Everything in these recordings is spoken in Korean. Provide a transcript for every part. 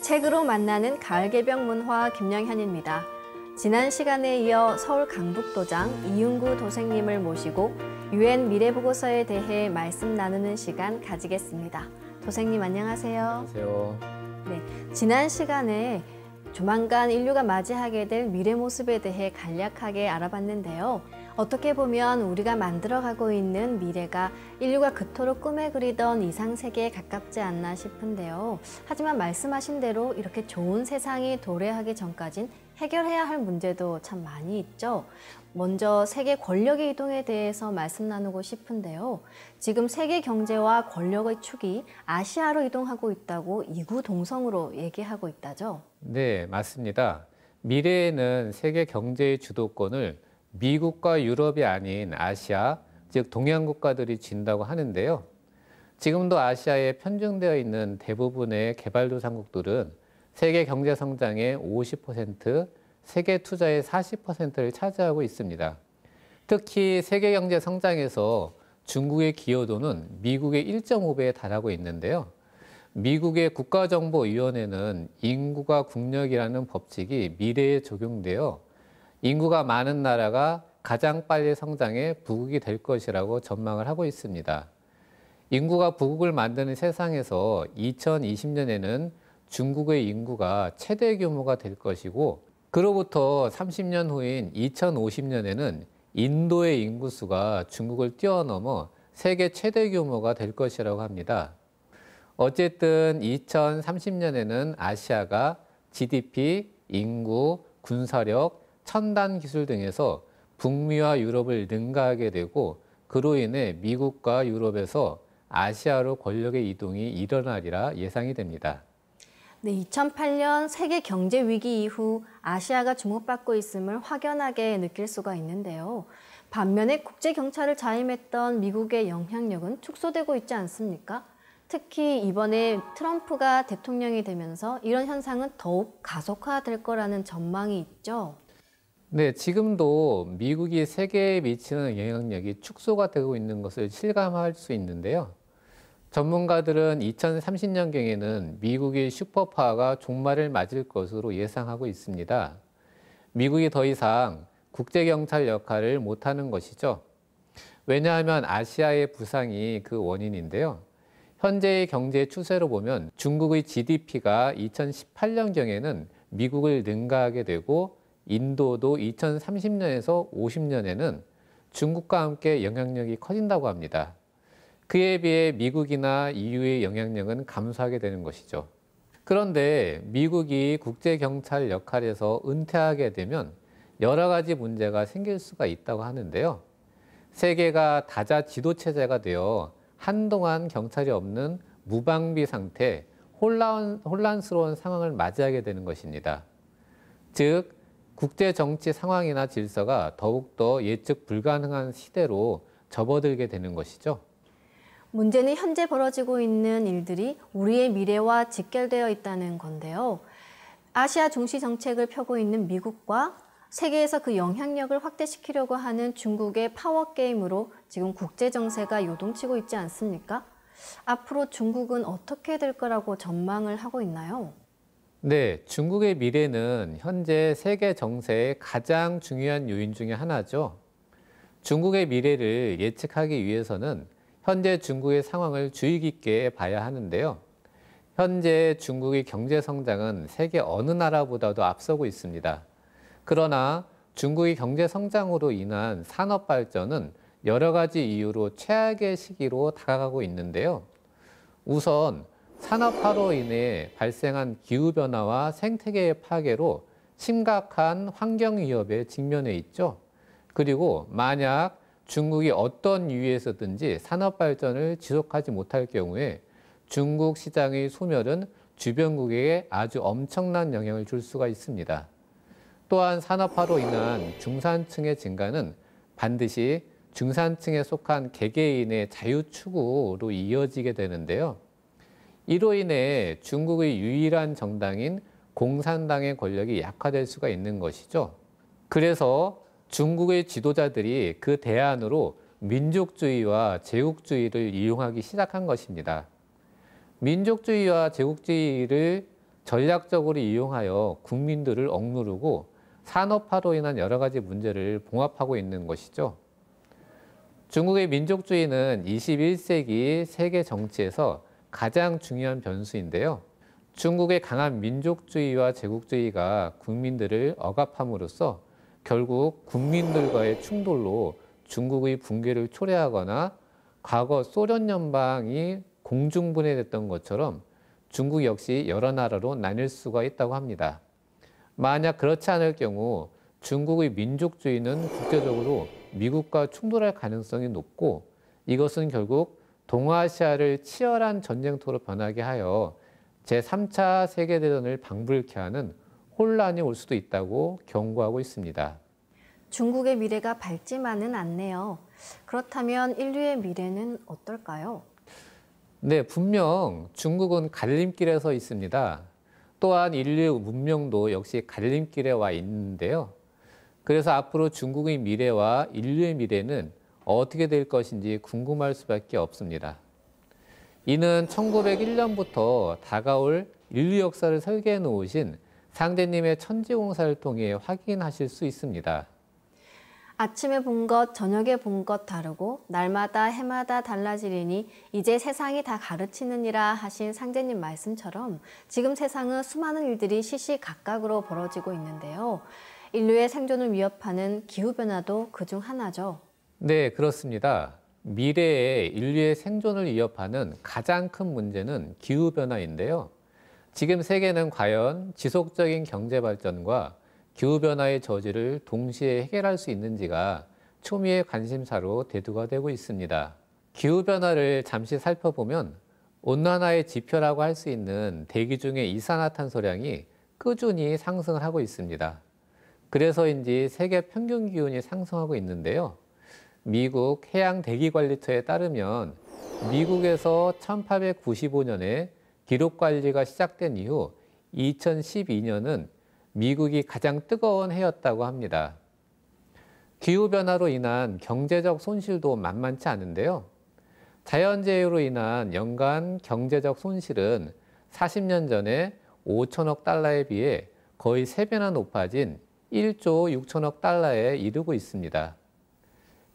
책으로 만나는 가을 개병 문화 김영현입니다. 지난 시간에 이어 서울 강북도장 이윤구 도생님을 모시고 UN 미래보고서에 대해 말씀 나누는 시간 가지겠습니다. 도생님 안녕하세요. 안녕하세요. 네, 지난 시간에 조만간 인류가 맞이하게 될 미래 모습에 대해 간략하게 알아봤는데요. 어떻게 보면 우리가 만들어가고 있는 미래가 인류가 그토록 꿈에 그리던 이상세계에 가깝지 않나 싶은데요. 하지만 말씀하신 대로 이렇게 좋은 세상이 도래하기 전까진 해결해야 할 문제도 참 많이 있죠. 먼저 세계 권력의 이동에 대해서 말씀 나누고 싶은데요. 지금 세계 경제와 권력의 축이 아시아로 이동하고 있다고 이구동성으로 얘기하고 있다죠? 네, 맞습니다. 미래에는 세계 경제의 주도권을 미국과 유럽이 아닌 아시아, 즉 동양 국가들이 쥔다고 하는데요. 지금도 아시아에 편중되어 있는 대부분의 개발도상국들은 세계 경제 성장의 50%, 세계 투자의 40%를 차지하고 있습니다. 특히 세계 경제 성장에서 중국의 기여도는 미국의 1.5배에 달하고 있는데요. 미국의 국가정보위원회는 인구가 국력이라는 법칙이 미래에 적용되어 인구가 많은 나라가 가장 빨리 성장해 부국이 될 것이라고 전망을 하고 있습니다. 인구가 부국을 만드는 세상에서 2020년에는 중국의 인구가 최대 규모가 될 것이고 그로부터 30년 후인 2050년에는 인도의 인구수가 중국을 뛰어넘어 세계 최대 규모가 될 것이라고 합니다. 어쨌든 2030년에는 아시아가 GDP, 인구, 군사력, 첨단 기술 등에서 북미와 유럽을 능가하게 되고 그로 인해 미국과 유럽에서 아시아로 권력의 이동이 일어나리라 예상이 됩니다. 네, 2008년 세계 경제 위기 이후 아시아가 주목받고 있음을 확연하게 느낄 수가 있는데요. 반면에 국제 경찰을 자임했던 미국의 영향력은 축소되고 있지 않습니까? 특히 이번에 트럼프가 대통령이 되면서 이런 현상은 더욱 가속화될 거라는 전망이 있죠. 네, 지금도 미국이 세계에 미치는 영향력이 축소가 되고 있는 것을 실감할 수 있는데요. 전문가들은 2030년경에는 미국의 슈퍼파워가 종말을 맞을 것으로 예상하고 있습니다. 미국이 더 이상 국제경찰 역할을 못하는 것이죠. 왜냐하면 아시아의 부상이 그 원인인데요. 현재의 경제 추세로 보면 중국의 GDP가 2018년경에는 미국을 능가하게 되고 인도도 2030년에서 50년에는 중국과 함께 영향력이 커진다고 합니다. 그에 비해 미국이나 EU의 영향력은 감소하게 되는 것이죠. 그런데 미국이 국제경찰 역할에서 은퇴하게 되면 여러 가지 문제가 생길 수가 있다고 하는데요. 세계가 다자 지도체제가 되어 한동안 경찰이 없는 무방비 상태, 혼란스러운 상황을 맞이하게 되는 것입니다. 즉, 국제 정치 상황이나 질서가 더욱더 예측 불가능한 시대로 접어들게 되는 것이죠. 문제는 현재 벌어지고 있는 일들이 우리의 미래와 직결되어 있다는 건데요. 아시아 중시 정책을 펴고 있는 미국과 세계에서 그 영향력을 확대시키려고 하는 중국의 파워게임으로 지금 국제 정세가 요동치고 있지 않습니까? 앞으로 중국은 어떻게 될 거라고 전망을 하고 있나요? 네, 중국의 미래는 현재 세계 정세의 가장 중요한 요인 중에 하나죠. 중국의 미래를 예측하기 위해서는 현재 중국의 상황을 주의 깊게 봐야 하는데요. 현재 중국의 경제 성장은 세계 어느 나라보다도 앞서고 있습니다. 그러나 중국의 경제 성장으로 인한 산업 발전은 여러 가지 이유로 최악의 시기로 다가가고 있는데요. 우선 산업화로 인해 발생한 기후변화와 생태계의 파괴로 심각한 환경 위협에 직면해 있죠. 그리고 만약 중국이 어떤 이유에서든지 산업 발전을 지속하지 못할 경우에 중국 시장의 소멸은 주변국에게 아주 엄청난 영향을 줄 수가 있습니다. 또한 산업화로 인한 중산층의 증가는 반드시 중산층에 속한 개개인의 자유 추구로 이어지게 되는데요. 이로 인해 중국의 유일한 정당인 공산당의 권력이 약화될 수가 있는 것이죠. 그래서 중국의 지도자들이 그 대안으로 민족주의와 제국주의를 이용하기 시작한 것입니다. 민족주의와 제국주의를 전략적으로 이용하여 국민들을 억누르고 산업화로 인한 여러 가지 문제를 봉합하고 있는 것이죠. 중국의 민족주의는 21세기 세계 정치에서 가장 중요한 변수인데요. 중국의 강한 민족주의와 제국주의가 국민들을 억압함으로써 결국 국민들과의 충돌로 중국의 붕괴를 초래하거나 과거 소련 연방이 공중분해됐던 것처럼 중국 역시 여러 나라로 나뉠 수가 있다고 합니다. 만약 그렇지 않을 경우 중국의 민족주의는 국제적으로 미국과 충돌할 가능성이 높고 이것은 결국 동아시아를 치열한 전쟁터로 변하게 하여 제3차 세계대전을 방불케 하는 혼란이 올 수도 있다고 경고하고 있습니다. 중국의 미래가 밝지만은 않네요. 그렇다면 인류의 미래는 어떨까요? 네, 분명 중국은 갈림길에 서 있습니다. 또한 인류의 문명도 역시 갈림길에 와 있는데요. 그래서 앞으로 중국의 미래와 인류의 미래는 어떻게 될 것인지 궁금할 수밖에 없습니다. 이는 1901년부터 다가올 인류 역사를 설계해 놓으신 상제님의 천지공사를 통해 확인하실 수 있습니다. 아침에 본 것, 저녁에 본 것 다르고 날마다 해마다 달라지리니 이제 세상이 다 가르치느니라 하신 상제님 말씀처럼 지금 세상은 수많은 일들이 시시각각으로 벌어지고 있는데요. 인류의 생존을 위협하는 기후변화도 그중 하나죠. 네, 그렇습니다. 미래에 인류의 생존을 위협하는 가장 큰 문제는 기후변화인데요. 지금 세계는 과연 지속적인 경제 발전과 기후변화의 저지를 동시에 해결할 수 있는지가 초미의 관심사로 대두가 되고 있습니다. 기후변화를 잠시 살펴보면 온난화의 지표라고 할 수 있는 대기 중의 이산화탄소량이 꾸준히 상승을 하고 있습니다. 그래서인지 세계 평균 기온이 상승하고 있는데요. 미국 해양대기관리처에 따르면 미국에서 1895년에 기록관리가 시작된 이후 2012년은 미국이 가장 뜨거운 해였다고 합니다. 기후변화로 인한 경제적 손실도 만만치 않은데요. 자연재해로 인한 연간 경제적 손실은 40년 전에 5천억 달러에 비해 거의 3배나 높아진 1조 6천억 달러에 이르고 있습니다.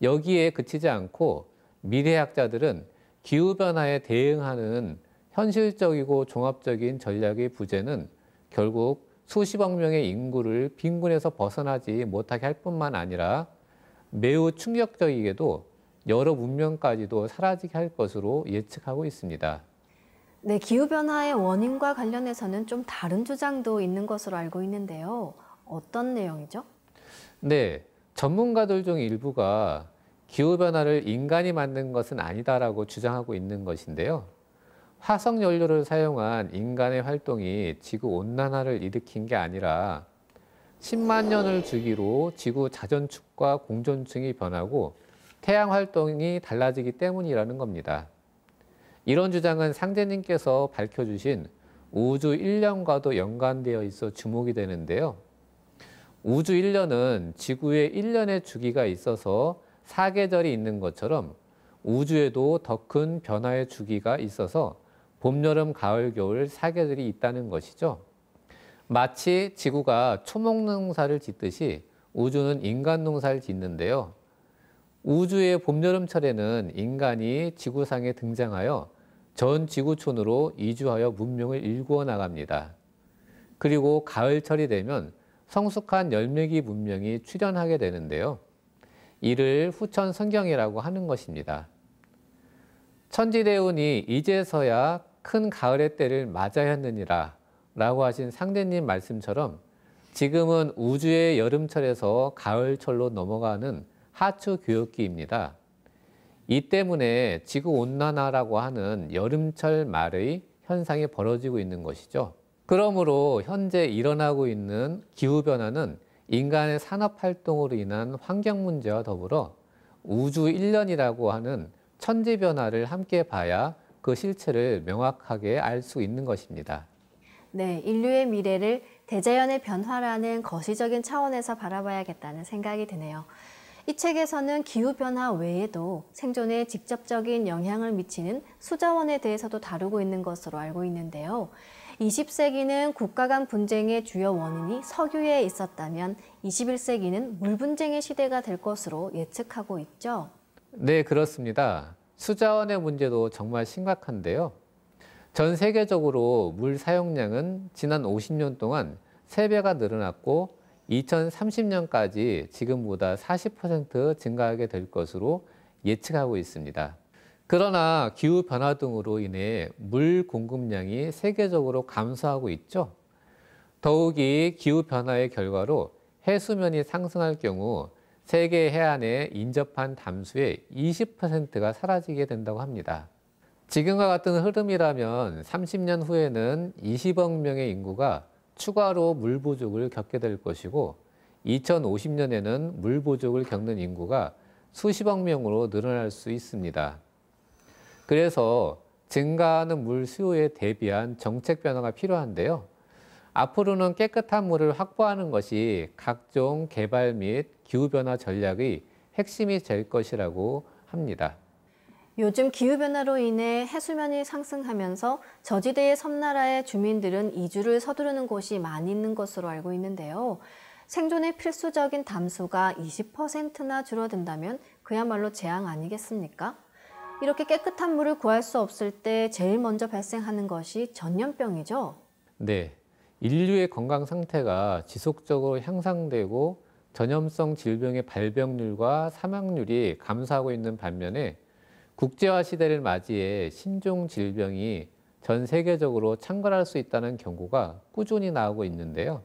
여기에 그치지 않고 미래학자들은 기후변화에 대응하는 현실적이고 종합적인 전략의 부재는 결국 수십억 명의 인구를 빈곤에서 벗어나지 못하게 할 뿐만 아니라 매우 충격적이게도 여러 문명까지도 사라지게 할 것으로 예측하고 있습니다. 네, 기후변화의 원인과 관련해서는 좀 다른 주장도 있는 것으로 알고 있는데요. 어떤 내용이죠? 네, 전문가들 중 일부가 기후변화를 인간이 만든 것은 아니다라고 주장하고 있는 것인데요. 화석 연료를 사용한 인간의 활동이 지구 온난화를 일으킨 게 아니라 10만 년을 주기로 지구 자전축과 공전층이 변하고 태양 활동이 달라지기 때문이라는 겁니다. 이런 주장은 상제님께서 밝혀주신 우주 1년과도 연관되어 있어 주목이 되는데요. 우주 1년은 지구의 1년의 주기가 있어서 사계절이 있는 것처럼 우주에도 더 큰 변화의 주기가 있어서 봄, 여름, 가을, 겨울 사계절이 있다는 것이죠. 마치 지구가 초목농사를 짓듯이 우주는 인간 농사를 짓는데요. 우주의 봄, 여름철에는 인간이 지구상에 등장하여 전 지구촌으로 이주하여 문명을 일구어 나갑니다. 그리고 가을철이 되면 성숙한 열매기 문명이 출현하게 되는데요. 이를 후천 성경이라고 하는 것입니다. 천지대운이 이제서야 큰 가을의 때를 맞아야했느니라 라고 하신 상대님 말씀처럼 지금은 우주의 여름철에서 가을철로 넘어가는 하추 교역기입니다. 이 때문에 지구온난화라고 하는 여름철 말의 현상이 벌어지고 있는 것이죠. 그러므로 현재 일어나고 있는 기후변화는 인간의 산업활동으로 인한 환경 문제와 더불어 우주 일련이라고 하는 천지변화를 함께 봐야 그 실체를 명확하게 알 수 있는 것입니다. 네, 인류의 미래를 대자연의 변화라는 거시적인 차원에서 바라봐야겠다는 생각이 드네요. 이 책에서는 기후변화 외에도 생존에 직접적인 영향을 미치는 수자원에 대해서도 다루고 있는 것으로 알고 있는데요. 20세기는 국가 간 분쟁의 주요 원인이 석유에 있었다면 21세기는 물 분쟁의 시대가 될 것으로 예측하고 있죠. 네, 그렇습니다. 수자원의 문제도 정말 심각한데요. 전 세계적으로 물 사용량은 지난 50년 동안 3배가 늘어났고 2030년까지 지금보다 40% 증가하게 될 것으로 예측하고 있습니다. 그러나 기후변화 등으로 인해 물 공급량이 세계적으로 감소하고 있죠. 더욱이 기후변화의 결과로 해수면이 상승할 경우 세계 해안에 인접한 담수의 20%가 사라지게 된다고 합니다. 지금과 같은 흐름이라면 30년 후에는 20억 명의 인구가 추가로 물 부족을 겪게 될 것이고 2050년에는 물 부족을 겪는 인구가 수십억 명으로 늘어날 수 있습니다. 그래서 증가하는 물 수요에 대비한 정책 변화가 필요한데요. 앞으로는 깨끗한 물을 확보하는 것이 각종 개발 및 기후변화 전략의 핵심이 될 것이라고 합니다. 요즘 기후변화로 인해 해수면이 상승하면서 저지대의 섬나라의 주민들은 이주를 서두르는 곳이 많이 있는 것으로 알고 있는데요. 생존에 필수적인 담수가 20%나 줄어든다면 그야말로 재앙 아니겠습니까? 이렇게 깨끗한 물을 구할 수 없을 때 제일 먼저 발생하는 것이 전염병이죠. 네, 인류의 건강 상태가 지속적으로 향상되고 전염성 질병의 발병률과 사망률이 감소하고 있는 반면에 국제화 시대를 맞이해 신종 질병이 전 세계적으로 창궐할 수 있다는 경고가 꾸준히 나오고 있는데요.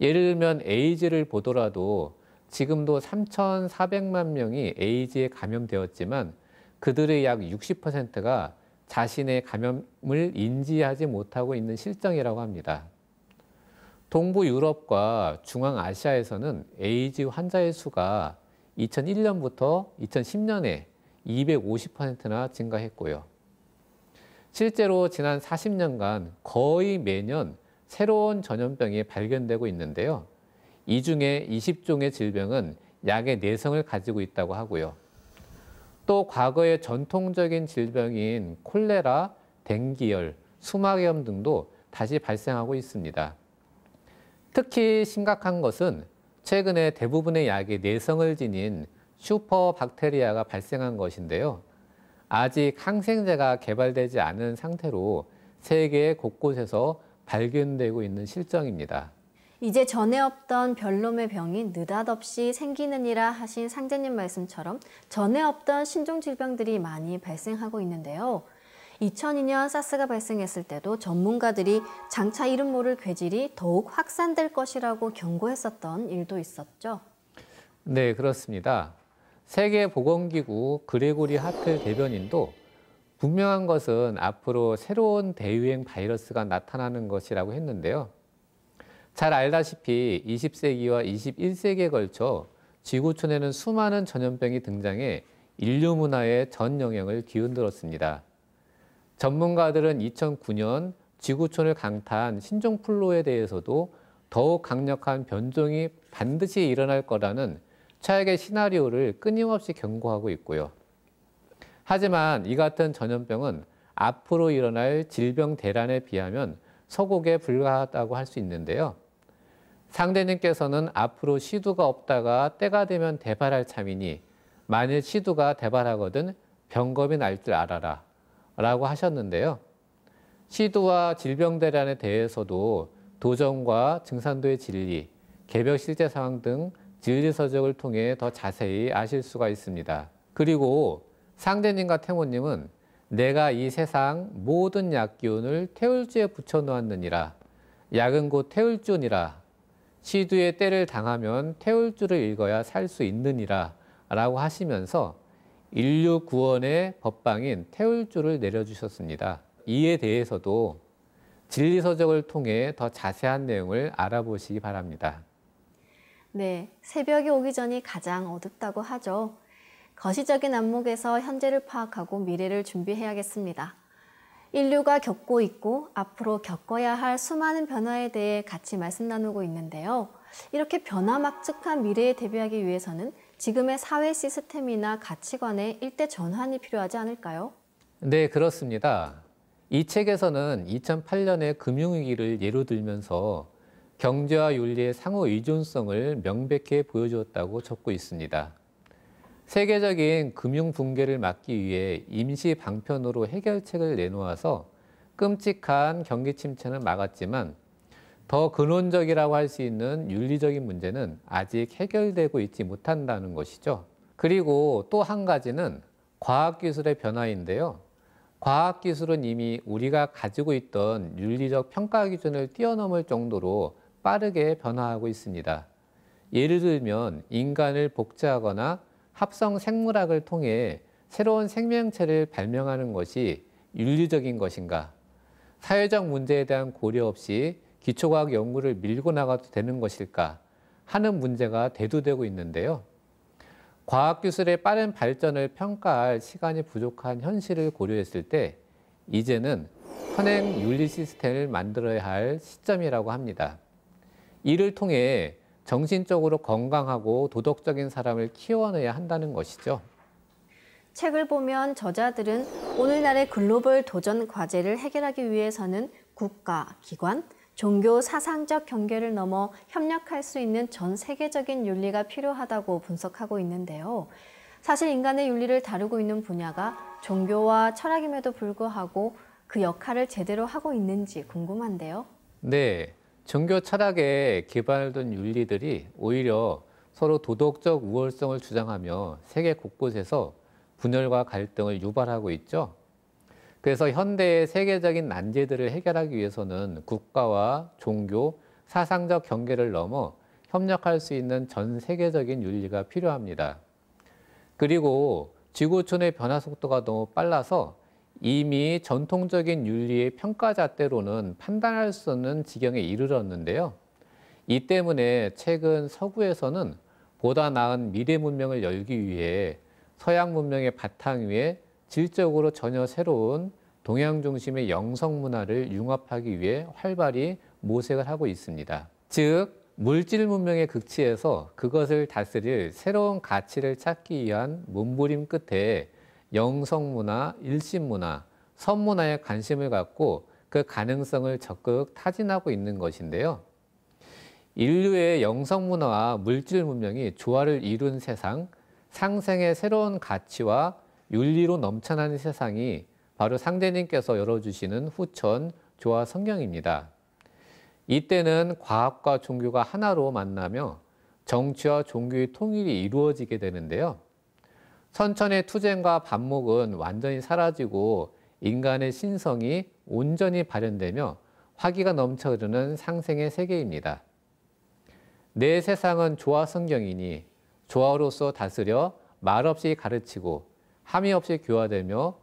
예를 들면 에이즈를 보더라도 지금도 3,400만 명이 에이즈에 감염되었지만 그들의 약 60%가 자신의 감염을 인지하지 못하고 있는 실정이라고 합니다. 동부 유럽과 중앙아시아에서는 에이즈 환자의 수가 2001년부터 2010년에 250%나 증가했고요. 실제로 지난 40년간 거의 매년 새로운 전염병이 발견되고 있는데요. 이 중에 20종의 질병은 약의 내성을 가지고 있다고 하고요. 또 과거의 전통적인 질병인 콜레라, 댕기열, 수막염 등도 다시 발생하고 있습니다. 특히 심각한 것은 최근에 대부분의 약이 내성을 지닌 슈퍼박테리아가 발생한 것인데요. 아직 항생제가 개발되지 않은 상태로 세계 곳곳에서 발견되고 있는 실정입니다. 이제 전에 없던 별놈의 병이 느닷없이 생기느니라 하신 상제님 말씀처럼 전에 없던 신종 질병들이 많이 발생하고 있는데요. 2002년 사스가 발생했을 때도 전문가들이 장차 이름 모를 괴질이 더욱 확산될 것이라고 경고했었던 일도 있었죠. 네, 그렇습니다. 세계보건기구 그레고리 하펠 대변인도 분명한 것은 앞으로 새로운 대유행 바이러스가 나타나는 것이라고 했는데요. 잘 알다시피 20세기와 21세기에 걸쳐 지구촌에는 수많은 전염병이 등장해 인류 문화에 전 영향을 뒤흔들었습니다. 전문가들은 2009년 지구촌을 강타한 신종플루에 대해서도 더욱 강력한 변종이 반드시 일어날 거라는 최악의 시나리오를 끊임없이 경고하고 있고요. 하지만 이 같은 전염병은 앞으로 일어날 질병 대란에 비하면 소곡에 불과하다고 할 수 있는데요. 상대님께서는 앞으로 시두가 없다가 때가 되면 대발할 참이니 만일 시두가 대발하거든 병겁이 날 줄 알아라 라고 하셨는데요. 시두와 질병 대란에 대해서도 도정과 증산도의 진리, 개별 실제 상황 등 진리서적을 통해 더 자세히 아실 수가 있습니다. 그리고 상대님과 태모님은 내가 이 세상 모든 약기운을 태울주에 붙여놓았느니라. 약은 곧 태울주니라. 시두에 때를 당하면 태울주를 읽어야 살 수 있느니라 라고 하시면서 인류 구원의 법방인 태울주를 내려주셨습니다. 이에 대해서도 진리서적을 통해 더 자세한 내용을 알아보시기 바랍니다. 네, 새벽이 오기 전이 가장 어둡다고 하죠. 거시적인 안목에서 현재를 파악하고 미래를 준비해야겠습니다. 인류가 겪고 있고 앞으로 겪어야 할 수많은 변화에 대해 같이 말씀 나누고 있는데요. 이렇게 변화막측한 미래에 대비하기 위해서는 지금의 사회 시스템이나 가치관의 일대 전환이 필요하지 않을까요? 네, 그렇습니다. 이 책에서는 2008년의 금융위기를 예로 들면서 경제와 윤리의 상호 의존성을 명백히 보여주었다고 적고 있습니다. 세계적인 금융 붕괴를 막기 위해 임시 방편으로 해결책을 내놓아서 끔찍한 경기 침체는 막았지만 더 근원적이라고 할 수 있는 윤리적인 문제는 아직 해결되고 있지 못한다는 것이죠. 그리고 또 한 가지는 과학기술의 변화인데요. 과학기술은 이미 우리가 가지고 있던 윤리적 평가 기준을 뛰어넘을 정도로 빠르게 변화하고 있습니다. 예를 들면 인간을 복제하거나 합성 생물학을 통해 새로운 생명체를 발명하는 것이 윤리적인 것인가? 사회적 문제에 대한 고려 없이 기초과학 연구를 밀고 나가도 되는 것일까? 하는 문제가 대두되고 있는데요. 과학기술의 빠른 발전을 평가할 시간이 부족한 현실을 고려했을 때 이제는 현행 윤리 시스템을 만들어야 할 시점이라고 합니다. 이를 통해 정신적으로 건강하고 도덕적인 사람을 키워내야 한다는 것이죠. 책을 보면 저자들은 오늘날의 글로벌 도전 과제를 해결하기 위해서는 국가, 기관, 종교, 사상적 경계를 넘어 협력할 수 있는 전 세계적인 윤리가 필요하다고 분석하고 있는데요. 사실 인간의 윤리를 다루고 있는 분야가 종교와 철학임에도 불구하고 그 역할을 제대로 하고 있는지 궁금한데요. 네, 종교 철학에 기반을 둔 윤리들이 오히려 서로 도덕적 우월성을 주장하며 세계 곳곳에서 분열과 갈등을 유발하고 있죠. 그래서 현대의 세계적인 난제들을 해결하기 위해서는 국가와 종교, 사상적 경계를 넘어 협력할 수 있는 전 세계적인 윤리가 필요합니다. 그리고 지구촌의 변화 속도가 너무 빨라서 이미 전통적인 윤리의 평가잣대로는 판단할 수 없는 지경에 이르렀는데요. 이 때문에 최근 서구에서는 보다 나은 미래 문명을 열기 위해 서양 문명의 바탕 위에 질적으로 전혀 새로운 동양 중심의 영성 문화를 융합하기 위해 활발히 모색을 하고 있습니다. 즉, 물질 문명의 극치에서 그것을 다스릴 새로운 가치를 찾기 위한 몸부림 끝에 영성 문화, 일신 문화, 선문화에 관심을 갖고 그 가능성을 적극 타진하고 있는 것인데요. 인류의 영성 문화와 물질 문명이 조화를 이룬 세상, 상생의 새로운 가치와 윤리로 넘쳐나는 세상이 바로 상제님께서 열어주시는 후천 조화 성경입니다. 이때는 과학과 종교가 하나로 만나며 정치와 종교의 통일이 이루어지게 되는데요. 선천의 투쟁과 반목은 완전히 사라지고 인간의 신성이 온전히 발현되며 화기가 넘쳐 흐르는 상생의 세계입니다. 내 세상은 조화 성경이니 조화로서 다스려 말없이 가르치고 함이 없이 교화되며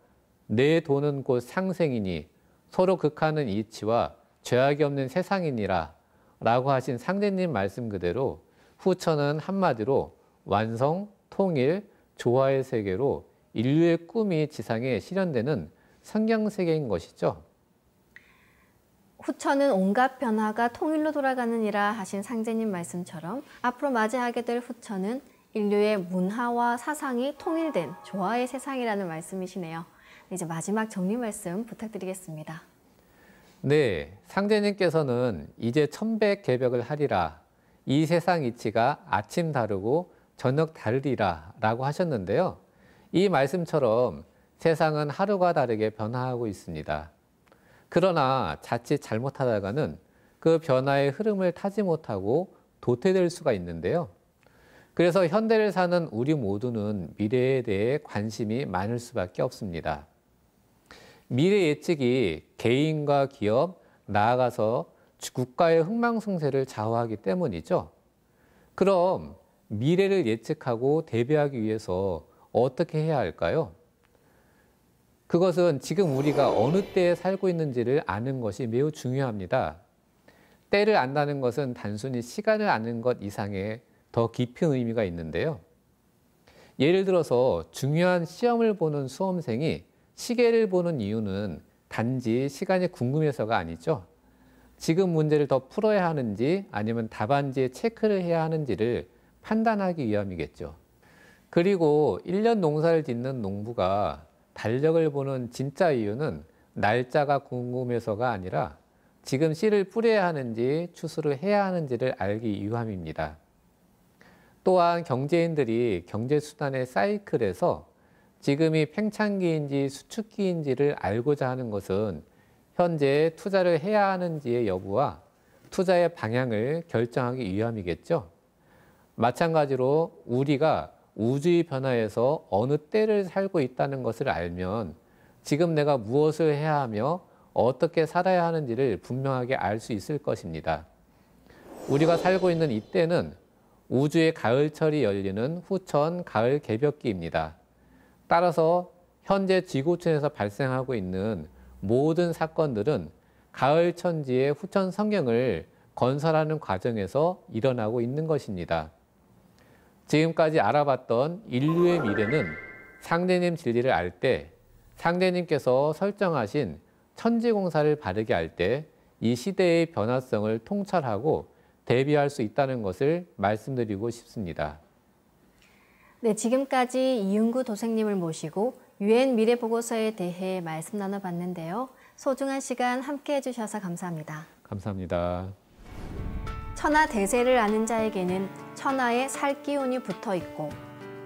내 도는 곧 상생이니 서로 극하는 이치와 죄악이 없는 세상이니라 라고 하신 상제님 말씀 그대로 후천은 한마디로 완성, 통일, 조화의 세계로 인류의 꿈이 지상에 실현되는 성경 세계인 것이죠. 후천은 온갖 변화가 통일로 돌아가느니라 하신 상제님 말씀처럼 앞으로 맞이하게 될 후천은 인류의 문화와 사상이 통일된 조화의 세상이라는 말씀이시네요. 이제 마지막 정리 말씀 부탁드리겠습니다. 네, 상제님께서는 이제 천백개벽을 하리라. 이 세상 이치가 아침 다르고 저녁 다르리라 라고 하셨는데요. 이 말씀처럼 세상은 하루가 다르게 변화하고 있습니다. 그러나 자칫 잘못하다가는 그 변화의 흐름을 타지 못하고 도태될 수가 있는데요. 그래서 현대를 사는 우리 모두는 미래에 대해 관심이 많을 수밖에 없습니다. 미래 예측이 개인과 기업, 나아가서 국가의 흥망성쇠를 좌우하기 때문이죠. 그럼 미래를 예측하고 대비하기 위해서 어떻게 해야 할까요? 그것은 지금 우리가 어느 때에 살고 있는지를 아는 것이 매우 중요합니다. 때를 안다는 것은 단순히 시간을 아는 것 이상의 더 깊은 의미가 있는데요. 예를 들어서 중요한 시험을 보는 수험생이 시계를 보는 이유는 단지 시간이 궁금해서가 아니죠. 지금 문제를 더 풀어야 하는지 아니면 답안지에 체크를 해야 하는지를 판단하기 위함이겠죠. 그리고 1년 농사를 짓는 농부가 달력을 보는 진짜 이유는 날짜가 궁금해서가 아니라 지금 씨를 뿌려야 하는지 추수를 해야 하는지를 알기 위함입니다. 또한 경제인들이 경제수단의 사이클에서 지금이 팽창기인지 수축기인지를 알고자 하는 것은 현재 투자를 해야 하는지의 여부와 투자의 방향을 결정하기 위함이겠죠. 마찬가지로 우리가 우주의 변화에서 어느 때를 살고 있다는 것을 알면 지금 내가 무엇을 해야 하며 어떻게 살아야 하는지를 분명하게 알 수 있을 것입니다. 우리가 살고 있는 이 때는 우주의 가을철이 열리는 후천 가을 개벽기입니다. 따라서 현재 지구촌에서 발생하고 있는 모든 사건들은 가을 천지의 후천 성경을 건설하는 과정에서 일어나고 있는 것입니다. 지금까지 알아봤던 인류의 미래는 상대님 진리를 알 때, 상대님께서 설정하신 천지공사를 바르게 할 때 이 시대의 변화성을 통찰하고 대비할 수 있다는 것을 말씀드리고 싶습니다. 네, 지금까지 이윤구 도생님을 모시고 UN 미래보고서에 대해 말씀 나눠봤는데요. 소중한 시간 함께 해주셔서 감사합니다. 감사합니다. 천하대세를 아는 자에게는 천하의 살 기운이 붙어 있고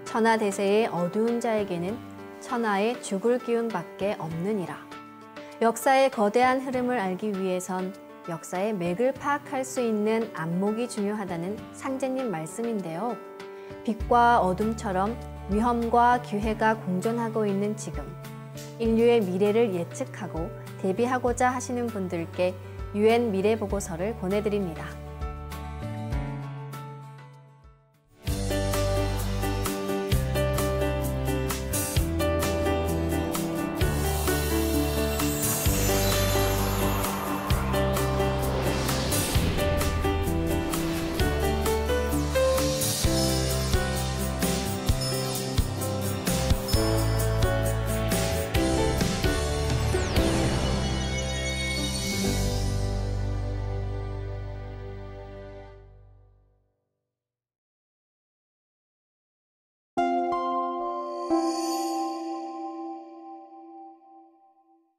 천하대세의 어두운 자에게는 천하의 죽을 기운밖에 없느니라. 역사의 거대한 흐름을 알기 위해선 역사의 맥을 파악할 수 있는 안목이 중요하다는 상제님 말씀인데요. 빛과 어둠처럼 위험과 기회가 공존하고 있는 지금, 인류의 미래를 예측하고 대비하고자 하시는 분들께 UN 미래보고서를 보내드립니다.